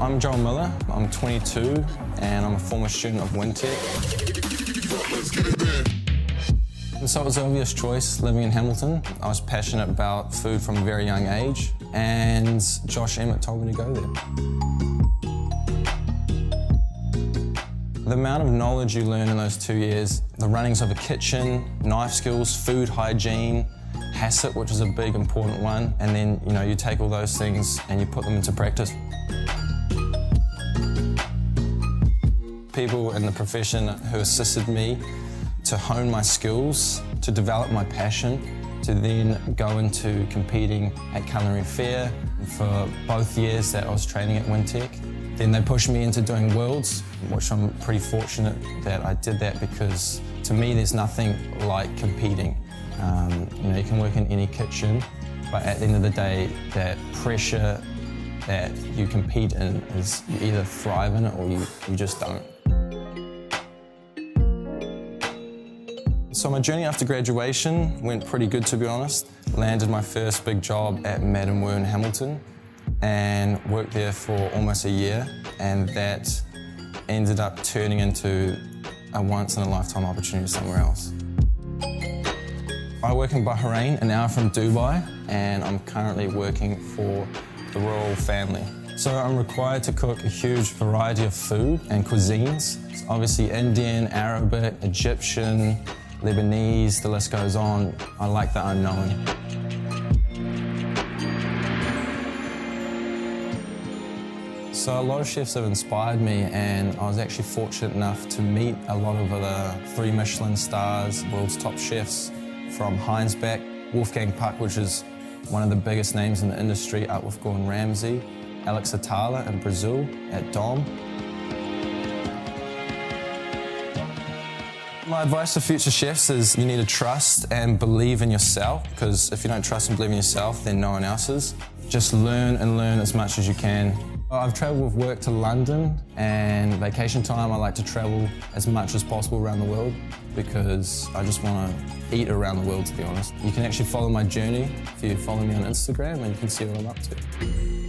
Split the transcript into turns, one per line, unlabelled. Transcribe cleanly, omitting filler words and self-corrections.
I'm Joel Miller, I'm 22 and I'm a former student of Wintec. And so it was an obvious choice living in Hamilton. I was passionate about food from a very young age and Josh Emmett told me to go there. The amount of knowledge you learn in those 2 years, the runnings of a kitchen, knife skills, food hygiene, HACCP, which is a big important one, and then you take all those things and you put them into practice. People in the profession who assisted me to hone my skills, to develop my passion, to then go into competing at Culinary Fair for both years that I was training at Wintec. Then they pushed me into doing Worlds, which I'm pretty fortunate that I did that because to me there's nothing like competing. You can work in any kitchen, but at the end of the day, that pressure that you compete in is you either thrive in it or you just don't. So my journey after graduation went pretty good, to be honest. Landed my first big job at Madden Were in Hamilton and worked there for almost a year, and that ended up turning into a once-in-a-lifetime opportunity somewhere else. I work in Bahrain, an hour from Dubai, and I'm currently working for the royal family. So I'm required to cook a huge variety of food and cuisines. It's obviously Indian, Arabic, Egyptian, Lebanese, the list goes on. I like the unknown. So a lot of chefs have inspired me, and I was actually fortunate enough to meet a lot of the 3 Michelin stars, world's top chefs, from Heinsberg, Wolfgang Puck, which is one of the biggest names in the industry, up with Gordon Ramsay, Alex Atala in Brazil at Dom. My advice to future chefs is you need to trust and believe in yourself, because if you don't trust and believe in yourself, then no one else is. Just learn and learn as much as you can. I've travelled with work to London, and vacation time I like to travel as much as possible around the world because I just want to eat around the world, to be honest. You can actually follow my journey if you follow me on Instagram, and you can see what I'm up to.